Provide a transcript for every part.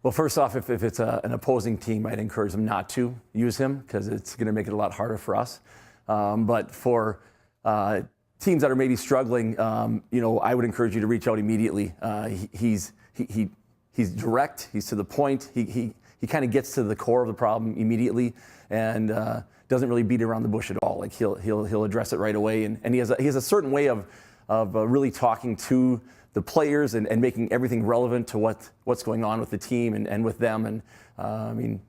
Well, first off, if it's an opposing team, I'd encourage them not to use him because it's going to make it a lot harder for us. But for teams that are maybe struggling, I would encourage you to reach out immediately. He's direct. He's to the point. He kind of gets to the core of the problem immediately, and doesn't really beat around the bush at all. Like he'll address it right away, and he has a certain way of really talking to the players and making everything relevant to what's going on with the team and with them. And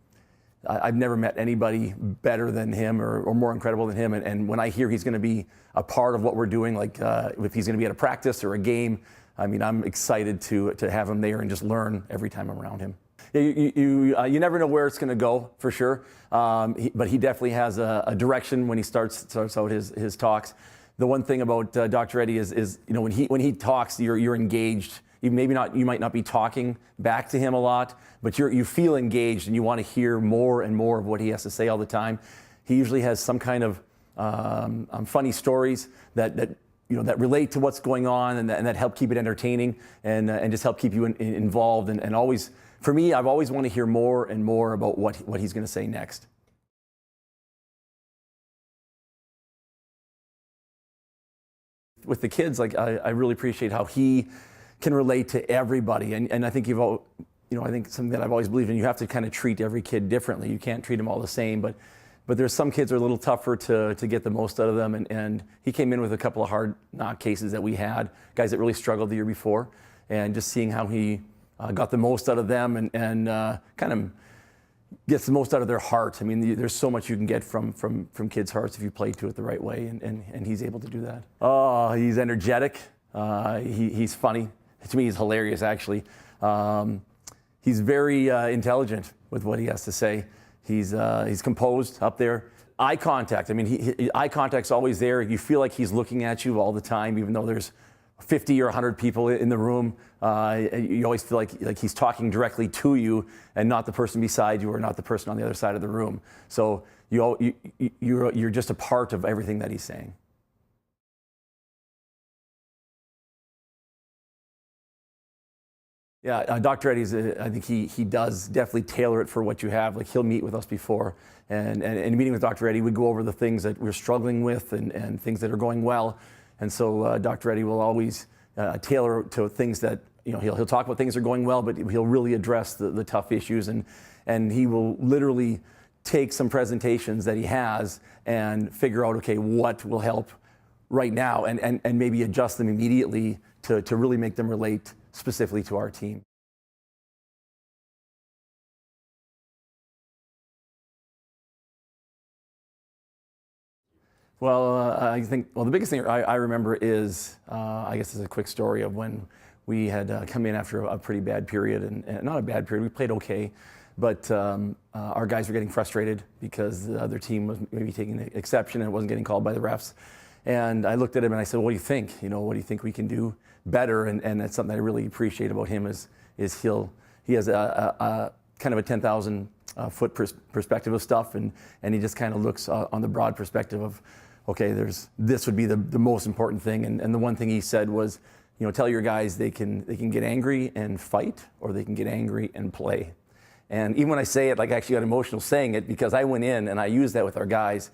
I've never met anybody better than him or more incredible than him. And when I hear he's going to be a part of what we're doing, like if he's going to be at a practice or a game, I'm excited to have him there and just learn every time I'm around him. You never know where it's going to go, for sure. But he definitely has a direction when he starts out his talks. The one thing about Dr. Eddie is when he talks, you're engaged. You might not be talking back to him a lot, but you feel engaged and you want to hear more and more of what he has to say all the time. He usually has some kind of funny stories that relate to what's going on and that help keep it entertaining and just help keep you involved and always. For me, I've always want to hear more and more about what he's going to say next. With the kids, I really appreciate how he can relate to everybody, and I think I think something that I've always believed in. You have to kind of treat every kid differently. You can't treat them all the same, but there's some kids that are a little tougher to get the most out of them, and he came in with a couple of hard knock cases that we had, guys that really struggled the year before, and just seeing how he got the most out of them and kind of gets the most out of their heart. There's so much you can get from kids' hearts if you play to it the right way, and he's able to do that. Oh, he's energetic. He's funny. To me, he's hilarious, actually. He's very intelligent with what he has to say. He's composed up there. Eye contact. Eye contact's always there. You feel like he's looking at you all the time, even though there's 50 or 100 people in the room. You always feel like he's talking directly to you and not the person beside you or not the person on the other side of the room. So you're just a part of everything that he's saying. Yeah, Dr. Eddie's, I think he does definitely tailor it for what you have. Like he'll meet with us before, and meeting with Dr. Eddie, we go over the things that we're struggling with and things that are going well. And so Dr. Eddie will always tailor to things that, he'll talk about things that are going well, but he'll really address the tough issues. And he will literally take some presentations that he has and figure out, okay, what will help right now and maybe adjust them immediately to really make them relate specifically to our team. Well, I think the biggest thing I remember is, I guess, is a quick story of when we had come in after a pretty bad period, and not a bad period. We played okay, but our guys were getting frustrated because the other team was maybe taking an exception and it wasn't getting called by the refs. And I looked at him and I said, "What do you think? What do you think we can do better?" And that's something I really appreciate about him is he has a kind of a 10,000 foot perspective of stuff, and he just kind of looks on the broad perspective of, okay, this would be the most important thing. And the one thing he said was, tell your guys they can get angry and fight, or they can get angry and play. And even when I say it, I actually got emotional saying it, because I went in and I used that with our guys,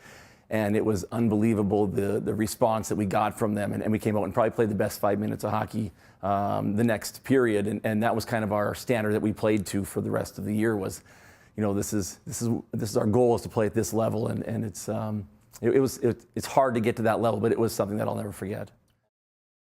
and it was unbelievable the response that we got from them. And we came out and probably played the best 5 minutes of hockey the next period, and that was kind of our standard that we played to for the rest of the year. Was, this is our goal, is to play at this level, and it's hard to get to that level, but it was something that I'll never forget.